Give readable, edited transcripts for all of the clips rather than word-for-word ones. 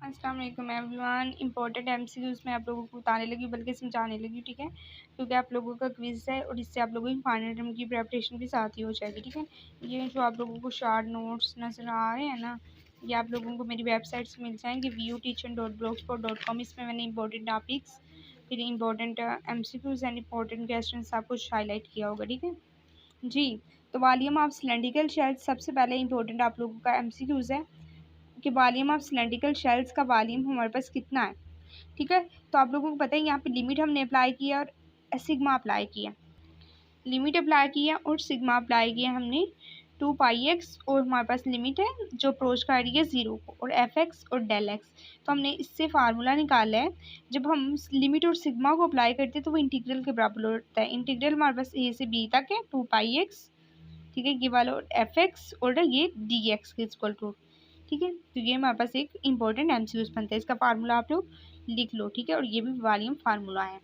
अस्सलाम वालेकुम everyone. Important MCQs में आप लोगों को बताने लगी बल्कि समझाने लगी, ठीक है, क्योंकि आप लोगों का क्विज़ है और इससे आप लोगों की फाइनल टर्म की प्रेपरेशन भी साथ ही हो जाएगी, ठीक है। ये जो आप लोगों को शार्ट नोट्स नज़र आ रहे हैं ना, ये आप लोगों को मेरी वेबसाइट से मिल जाएंगे vuteacher.blogspot.com। इसमें मैंने इंपॉर्टेंट टॉपिक्स, फिर important MCQs and important question सब कुछ हाईलाइट किया होगा, ठीक है जी। तो वॉल्यूम ऑफ सिलेंड्रिकल शेल, सबसे पहले इंपॉर्टेंट आप लोगों का एमसीक्यूज़ है कि वॉल्यूम ऑफ सिलेंड्रिकल शेल्स का वॉल्यूम हमारे पास कितना है, ठीक है। तो आप लोगों को पता है यहाँ पे लिमिट हमने अप्लाई किया और सिग्मा अप्लाई किया, लिमिट अप्लाई किया और सिग्मा अप्लाई किया हमने 2πx, और हमारे पास लिमिट है जो अप्रोच कर रही है 0 को, और fx और डेल एक्स। तो हमने इससे फार्मूला निकाला है, जब हम लिमिट और सिग्मा को अप्लाई करते हैं तो वो इंटीग्रल के बराबर होता है। इंटीग्रल हमारे पास a से b तक है 2πx, ठीक है, ये वाला fx और ये dx के इक्वल टू, ठीक है। तो ये हमारे पास एक इंपॉर्टेंट एमसीक्यूज बनता है, इसका फार्मूला आप लोग लिख लो, ठीक है, और ये भी वॉल्यूम फार्मूला है।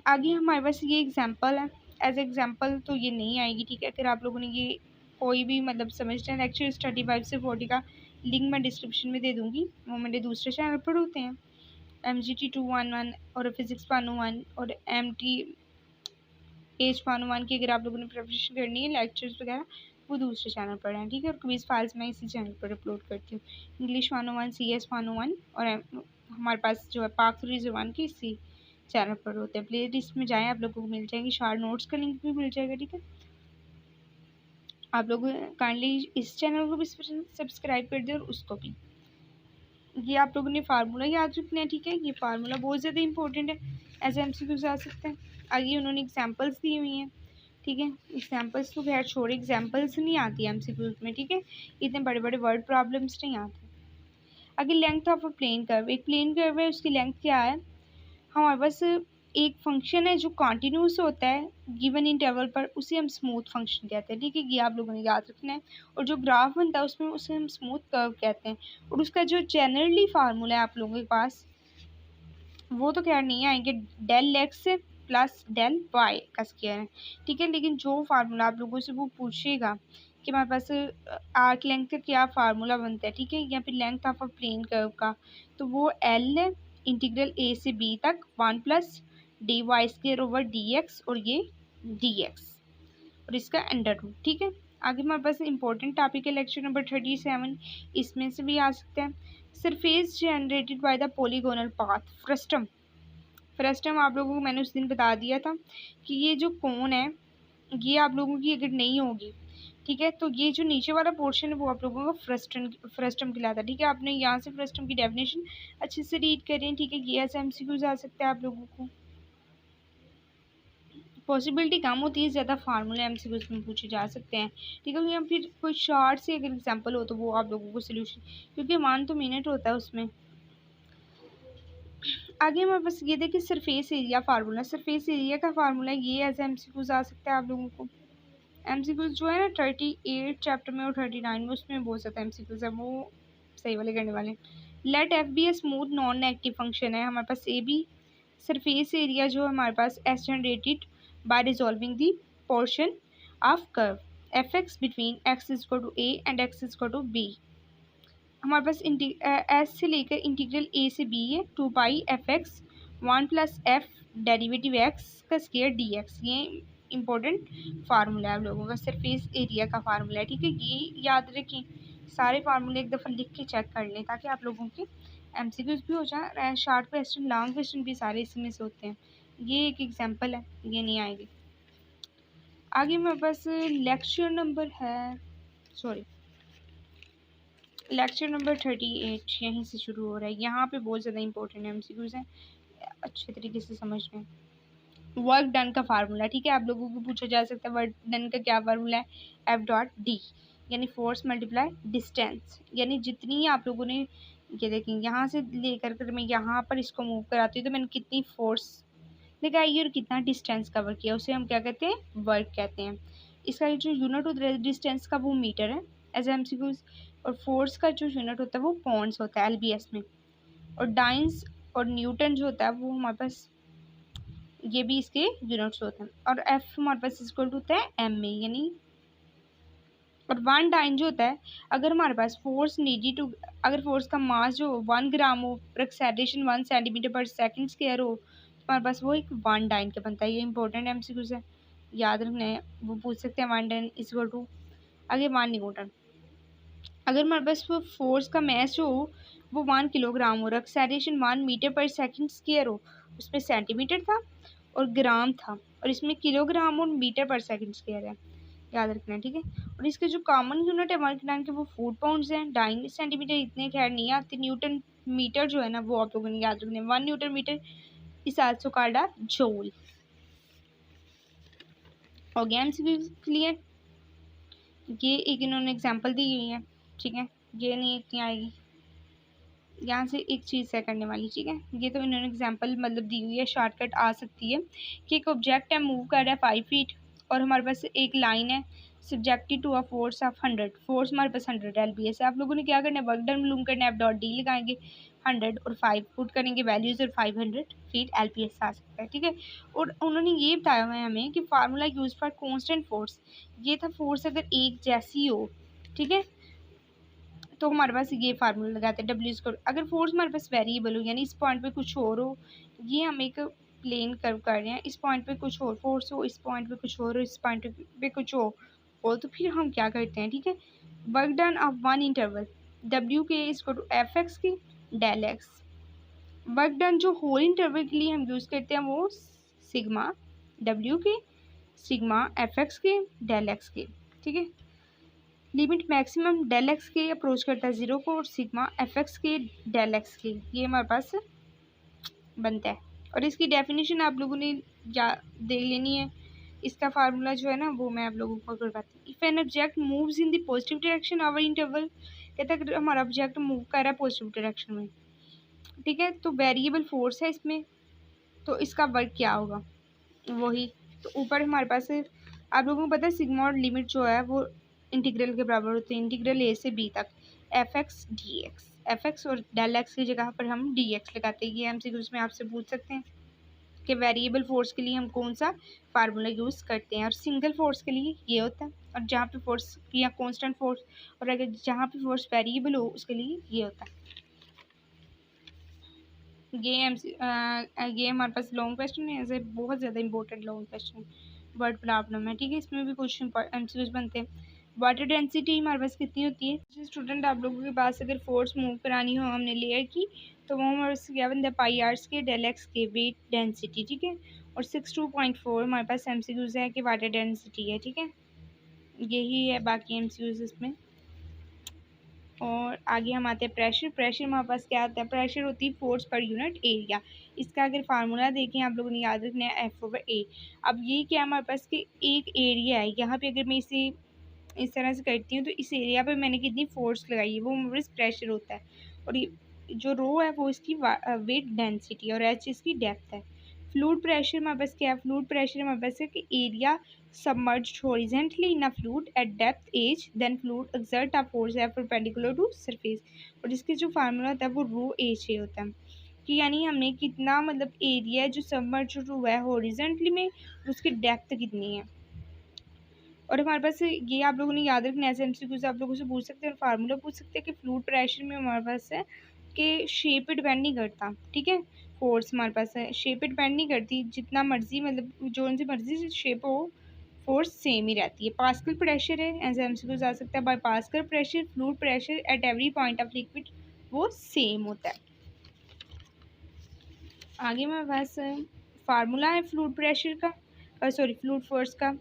आगे हमारे पास ये एग्जांपल है, एज एग्जांपल तो ये नहीं आएगी, ठीक है। अगर आप लोगों ने ये कोई भी मतलब समझते हैं, लेक्चर 35 से 40 का लिंक मैं डिस्क्रिप्शन में दे दूँगी, वो मेरे दूसरे चैनल पर होते हैं, MGT 211 और फिज़िक्स 101 और MT एज 101 की। अगर आप लोगों ने प्रिपरेशन करनी है लेक्चर्स वगैरह, वो दूसरे चैनल पर हैं, ठीक है। और क्विज फाइल्स मैं इसी चैनल पर अपलोड करती हूँ, इंग्लिश 101, CS 101 और हमारे पास जो है पाक 301 की इसी चैनल पर होते हैं। प्ले लिस्ट में जाएँ, आप लोगों को मिल जाएंगी, शार्ट नोट्स का लिंक भी मिल जाएगा, ठीक है। आप लोग काइंडली इस चैनल को भी सब्सक्राइब कर दें और उसको भी। ये आप लोगों ने फार्मूला याद रखना है, ठीक है। ये फार्मूला बहुत ज़्यादा इंपॉर्टेंट है, ऐसे MCQs आ सकते हैं। आगे उन्होंने एग्जाम्पल्स दी हुई हैं, ठीक है। एग्जाम्पल्स तो खैर छोड़े, एग्जाम्पल्स नहीं आती है MCQs में, ठीक है, इतने बड़े बड़े वर्ड प्रॉब्लम्स नहीं आते। आगे length of a plane curve, एक प्लेन कर्व है, उसकी लेंथ क्या है, हमारे पास एक फंक्शन है जो कॉन्टिन्यूस होता है गिवन इंटरवल पर, उसे हम स्मूथ फंक्शन कहते हैं, ठीक है, ये आप लोगों ने याद रखना है। और जो ग्राफ बनता है उसमें उसे हम स्मूथ कर्व कहते हैं, और उसका जो जनरली फार्मूला है आप लोगों के पास, वो तो खैर नहीं आएंगे, del x plus del y का स्क्वायर है, ठीक है। लेकिन जो फार्मूला आप लोगों से वो पूछेगा कि हमारे पास आर्क लेंथ का क्या फार्मूला बनता है, ठीक है, या फिर length of a plane curve का, तो वो एल है इंटीग्रल a से b तक 1 plus d y square over d x, और ये डी एक्स और इसका अंडर रूट, ठीक है। आगे हमारे पास इंपॉर्टेंट टॉपिक है लेक्चर नंबर 37, इसमें से भी आ सकते हैं। Surface generated by the polygonal path, frustum. Frustum आप लोगों को मैंने उस दिन बता दिया था कि ये जो कोन है, ये आप लोगों की अगर नहीं होगी, ठीक है, तो ये जो नीचे वाला पोर्शन है वो आप लोगों का फ्रस्टम कहलाता है, ठीक है। आपने यहाँ से फ्रस्टम की डेफिनेशन अच्छे से रीड करें, ठीक है। ये ऐसे MCQs आ सकते हैं, आप लोगों को पॉसिबिलिटी कम होती है, ज़्यादा फार्मूला MCQs में पूछे जा सकते हैं, ठीक है। या फिर कोई शॉर्ट से अगर एग्जांपल हो तो वो आप लोगों को सोल्यूशन, क्योंकि 1 तो मिनट होता है उसमें। आगे हमारे पास ये देखिए surface area formula, surface area का फार्मूला ये एज MCQs आ सकता है आप लोगों को। MCQs जो है ना 38 चैप्टर में और 39 में, उसमें बहुत ज़्यादा MCQs है, वो सही वाले करने वाले। Let f be a smooth non negative function है हमारे पास, ए बी सरफेस एरिया जो है हमारे पास S generated by resolving the portion of curve f x between x is to a and x is to b. हमारे पास S से लेकर इंटीग्रल ए से बी है 2π(f(x) 1 plus F derivative x का स्क्वायर डी एक्स। ये important formula है आप लोगों का, सरफेस एरिया का फार्मूला है, ठीक है। ये याद रखें, सारे फार्मूले एक दफ़ा लिख के चेक कर लें ताकि आप लोगों के MCQs भी हो जाए, शॉर्ट क्वेश्चन लॉन्ग क्वेश्चन भी सारे इसमें से होते हैं। ये एक एग्जांपल है, ये नहीं आएगी। आगे मेरे पास लेक्चर नंबर है, सॉरी लेक्चर नंबर 38 यहीं से शुरू हो रहा है। यहाँ पे बहुत ज़्यादा इंपॉर्टेंट MCQs हैं, अच्छे तरीके से समझ लें। वर्क डन का फार्मूला, ठीक है, आप लोगों को पूछा जा सकता है वर्क डन का क्या फार्मूला है, F.D यानी फोर्स मल्टीप्लाई डिस्टेंस, यानी जितनी आप लोगों ने, ये देखें यहाँ से लेकर कर मैं यहाँ पर इसको मूव कराती हूँ तो मैंने कितनी फोर्स लगाई और कितना डिस्टेंस कवर किया, उसे हम क्या कहते हैं, वर्क कहते हैं। इसका जो यूनिट होता है डिस्टेंस का वो मीटर है एज MCQs, और फोर्स का जो यूनिट होता है वो पॉन्ड्स होता है LBS में, और डाइंस और न्यूटन जो होता है वो हमारे पास, ये भी इसके यूनिट्स होते हैं। और एफ हमारे पास इक्वल टू होता है एम में, यानी और वन डाइन जो होता है, अगर हमारे पास फोर्स नीडी टू, अगर फोर्स का मास जो 1 ग्राम हो, एक्सेलरेशन 1 सेंटीमीटर पर सेकंड स्क्वायर हो, तो हमारे पास वो एक वन डाइन का बनता है। ये इंपॉर्टेंट MCQ है, याद रखना है। वो पूछ सकते हैं वन डाइन इक्वल टू, आगे 1 न्यूटन। अगर हमारे पास वो फोर्स का मैस जो हो वो 1 किलोग्राम हो, एक्सेलरेशन 1 मीटर पर सेकंड स्क्वायर हो, उसमें सेंटीमीटर था और ग्राम था, और इसमें किलोग्राम और मीटर पर सेकंड स्क्वायर है, याद रखना है, ठीक है। और इसके जो कॉमन यूनिट है वर्क डन के वो फुट पाउंड्स हैं। डाइन सेंटीमीटर इतने खैर नहीं आते। न्यूटन मीटर जो है ना वो आप लोगों ने याद रखना है। 1 newton metre is also called a joule. हो गया MCQ क्लियर। ये एक इन्होंने एग्जांपल दी हुई है, ठीक है, ये नहीं इतनी आएगी, यहाँ से एक चीज़ है करने वाली, ठीक है। ये तो इन्होंने एग्जांपल मतलब दी हुई है, शॉर्टकट आ सकती है कि एक ऑब्जेक्ट है, मूव कर रहा है 5 फीट, और हमारे पास एक लाइन है subjected to a force of 100, force हमारे पास 100 LBS है। आप लोगों ने क्या करना है, वर्क डन मालूम करना है, F.D लगाएंगे, 100 और 5 पुट करेंगे वैल्यूज़, और 500 फीट LBS आ सकता है, ठीक है। और उन्होंने ये बताया हुआ है हमें कि formula use for constant force, ये था फोर्स अगर एक जैसी हो, ठीक है, तो हमारे पास ये फार्मूला लगाते हैं W²। अगर फोर्स हमारे पास वेरिएबल हो, यानी इस पॉइंट पे कुछ और हो, ये हम एक प्लेन कर्व कर रहे हैं, इस पॉइंट पे कुछ और फोर्स हो, इस पॉइंट पे कुछ और हो, इस पॉइंट पे कुछ हो, तो फिर हम क्या करते हैं, ठीक है, work done of one interval W के इसको टू FX की डेल एक्स। वर्क डन जो होल इंटरवल के लिए हम यूज़ करते हैं वो सिग्मा W के, सिग्मा FX के, डेल एक्स के, ठीक है। लिमिट मैक्सिमम डेल एक्स के अप्रोच करता है 0 को, और सिग्मा FX के डेल एक्स के, ये हमारे पास बनता है। और इसकी डेफिनेशन आप लोगों ने देख लेनी है। इसका फार्मूला जो है ना वो मैं आप लोगों को करवाती हूँ। If an object moves in the positive direction of interval, कहता है हमारा ऑब्जेक्ट मूव कर रहा है पॉजिटिव डायरेक्शन में, ठीक है, तो वेरिएबल फोर्स है इसमें, तो इसका वर्क क्या होगा वही। तो ऊपर हमारे पास आप लोगों को पता है सिग्मा और लिमिट जो है वो इंटीग्रल के बराबर होते हैं, इंटीग्रल A से B तक, FX DX, FX और डेल एक्स की जगह पर हम DX लगाते हैं। ये MCQs में आपसे पूछ सकते हैं कि वेरिएबल फोर्स के लिए हम कौन सा फार्मूला यूज़ करते हैं, और सिंगल फोर्स के लिए ये होता है, और जहाँ पे फोर्स या कांस्टेंट फोर्स, और अगर जहाँ पे फोर्स वेरिएबल हो उसके लिए ये होता है। ये हमारे पास लॉन्ग क्वेश्चन है, ऐसे बहुत ज़्यादा important long question word problem है, ठीक है। इसमें भी कुछ MCQs बनते हैं। वाटर डेंसिटी हमारे पास कितनी होती है, स्टूडेंट आप लोगों के पास अगर फोर्स मूव करानी हो हमने लेयर की, तो वो हमारे पास क्या बनता है, पाई आर्स के डेल एक्स के वेट डेंसिटी, ठीक है। और 62.4 हमारे पास MCQs है कि वाटर डेंसिटी है, ठीक है। यही है बाकी MCQs इसमें। और आगे हम आते हैं प्रेशर। प्रेशर हमारे पास क्या आता है, प्रेशर होती है फोर्स पर यूनिट एरिया। इसका अगर फार्मूला देखें आप लोगों ने याद रखना है F/A। अब ये क्या हमारे पास कि एक एरिया है, यहाँ पे अगर मैं इसे इस तरह से करती हूँ तो इस एरिया पे मैंने कितनी फोर्स लगाई है वो हमारे पास प्रेशर होता है। और ये जो रो है वो इसकी वेट डेंसिटी, और H इसकी डेप्थ है। फ्लूइड प्रेशर हमारे पास क्या है, फ्लूइड प्रेशर हमारे पास है कि area submerged horizontally in a fluid at depth h, then fluid exert a force F perpendicular to surface। और इसके जो फार्मूला होता है वो रो एच ए होता है, कि यानी हमने कितना मतलब एरिया जो सबमर्ज हुआ है हॉरिजॉन्टली में, उसकी डेप्थ कितनी है। और हमारे पास ये आप लोगों ने याद रखना है, ऐसे MCQs आप लोगों से पूछ सकते हैं और फार्मूला पूछ सकते हैं कि फ्लूइड प्रेशर में हमारे पास है कि शेप पे डिपेंड नहीं करता, ठीक है। फोर्स हमारे पास है शेप पे डिपेंड नहीं करती, जितना मर्जी मतलब जो सी मर्जी शेप हो फोर्स सेम ही रहती है। पास्कल प्रेशर है, ऐसे MCQs आ सकता है, by Pascal pressure fluid pressure at every point of liquid वो सेम होता है। आगे हमारे पास फार्मूला है फ्लूइड प्रेशर का, सॉरी फ्लूइड फोर्स का।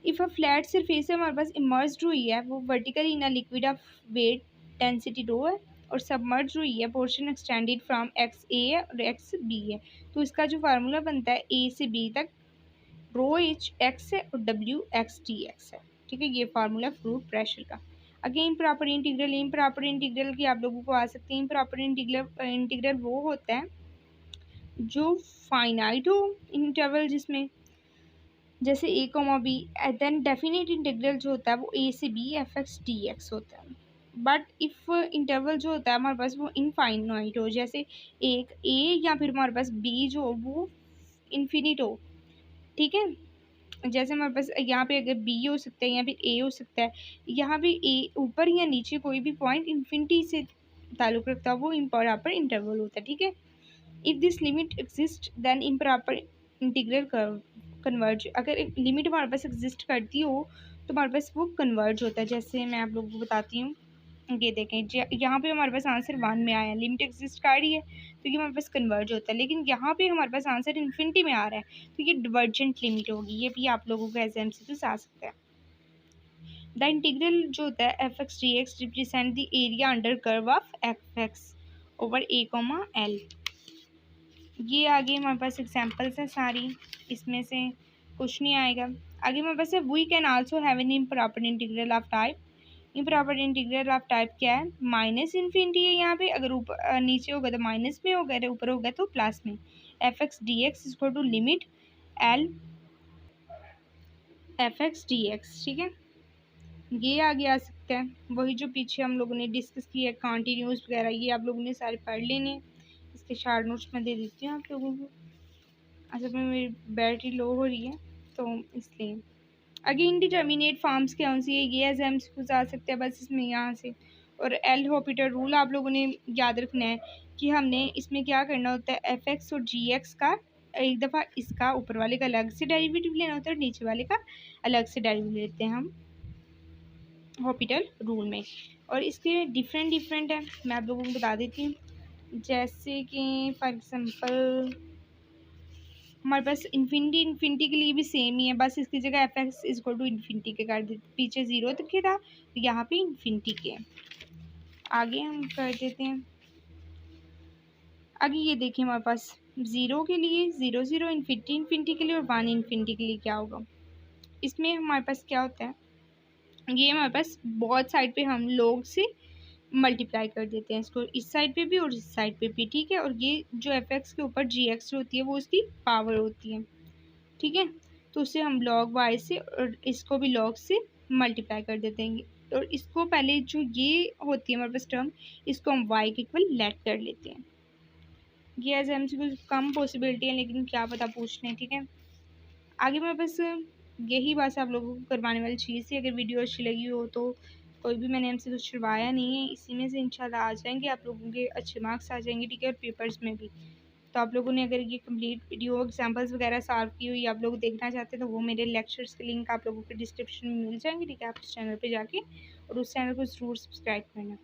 इफ़ अ फ्लैट सरफेस है हमारे पास इमर्ज्ड हुई है वो vertically in a liquid of weight density rho है, और सबमर्ज हुई है पोर्शन एक्सटेंडेड फ्रॉम XA है और XB है, तो इसका जो फार्मूला बनता है A से B तक रो एच एक्स है और WX/dx है, ठीक है। ये फार्मूला फ्लूइड प्रेशर का। Again improper integral, improper integral की आप लोगों को आ सकती है। इम्प्रॉपर इंटीग्रल वो होता है जो फाइनाइट हो इंटरवल, जिसमें जैसे A, B, then definite integral जो होता है वो A से B FX/dx होता है। बट इफ़ इंटरवल जो होता है हमारे पास वो इनफाइनाइट हो, जैसे एक A या फिर हमारे पास B जो हो वो इन्फिनिट हो, ठीक है। जैसे हमारे पास यहाँ पे अगर बी हो सकता है, यहाँ पे ए हो सकता है, यहाँ पे ए ऊपर या नीचे कोई भी पॉइंट इन्फिनिटी से ताल्लुक़ रखता है, वो इम्प्रॉपर इंटरवल होता है, ठीक है। If this limit exist then improper integral converge, अगर एक लिमिट हमारे पास एग्जिस्ट करती हो तो हमारे पास वो कन्वर्ज होता है। जैसे मैं आप लोगों को बताती हूँ, ये देखें यहाँ पे हमारे पास आंसर 1 में आया, लिमिट एग्जिस्ट कर रही है तो ये हमारे पास कन्वर्ज होता है। लेकिन यहाँ पे हमारे पास आंसर इन्फिनिटी में आ रहा है तो ये डिवर्जेंट लिमिट होगी। ये भी आप लोगों को एज एमसीक्यूज आ सकता है। द इंटीग्रल जो होता है f x d x represent the area under curve of f x over a comma l. ये आगे हमारे पास एग्जाम्पल्स हैं सारी, इसमें से कुछ नहीं आएगा। आगे हमारे पास है we can also have an improper integral of type. Improper integral of type क्या है, माइनस इन्फिनिटी है यहाँ पे, अगर ऊपर नीचे होगा तो माइनस में होगा, अगर ऊपर होगा तो प्लस में। F x d x is to limit l f x d x, ठीक है। ये आगे आ सकता है, वही जो पीछे हम लोगों ने डिस्कस किया है कॉन्टीन्यूस वगैरह, ये आप लोगों ने सारे पढ़ लेने। इसके शार्ट नोट्स मैं दे देती हूँ आप लोगों को। असल में मेरी बैटरी लो हो रही है तो इसलिए। आगे इंडिटर्मिनेट फॉर्म्स क्या सी है, ये एज एमसीक्यूज आ सकते हैं बस इसमें यहाँ से। और एल हॉपिटल रूल आप लोगों ने याद रखना है कि हमने इसमें क्या करना होता है, एफ एक्स और जी एक्स का एक दफ़ा इसका ऊपर वाले का अलग से डेरिवेटिव लेना होता है और नीचे वाले का अलग से डेरिवेटिव लेते हैं हम हॉपिटल रूल में। और इसके डिफरेंट है, मैं आप लोगों को बता देती हूँ। जैसे कि फॉर एग्ज़ाम्पल हमारे पास इन्फिनिटी के लिए भी सेम ही है, बस इसकी जगह f x is equal to infinity के कर देते, पीछे 0 तक के था तो यहाँ पे इन्फिनिटी के। आगे हम कर देते हैं, आगे ये देखिए हमारे पास 0 के लिए 0 0, इन्फिनिटी के लिए और 1 इन्फिनिटी के लिए क्या होगा। इसमें हमारे पास क्या होता है, ये हमारे पास बहुत साइड पे हम लोग से मल्टीप्लाई कर देते हैं इसको, इस साइड पे भी और इस साइड पे भी, ठीक है। और ये जो एफ एक्स के ऊपर जी एक्स होती है वो उसकी पावर होती है, ठीक है। तो उसे हम log y से और इसको भी log से मल्टीप्लाई कर देते हैं। और इसको पहले जो ये होती है हमारे पास टर्म, इसको हम y के इक्वल लेट कर लेते हैं। ये एज एमसीक्यू कम पॉसिबिलिटी है लेकिन क्या पता पूछ लें, ठीक है। आगे मेरे पास यही बात आप लोगों को करवाने वाली चीज़ थी। अगर वीडियो अच्छी लगी हो तो कोई भी मैंने हमसे कुछ छुड़वाया नहीं है, इसी में से इंशाल्लाह आ जाएंगे आप लोगों के अच्छे मार्क्स आ जाएंगे, ठीक है। और पेपर्स में भी तो आप लोगों ने अगर ये कंप्लीट वीडियो एग्जांपल्स वगैरह सॉल्व की हुई आप लोग देखना चाहते हैं तो वो मेरे लेक्चर्स के लिंक आप लोगों के डिस्क्रिप्शन में मिल जाएंगे, ठीक है। आप उस चैनल पे जाके और उस चैनल को ज़रूर सब्सक्राइब करना।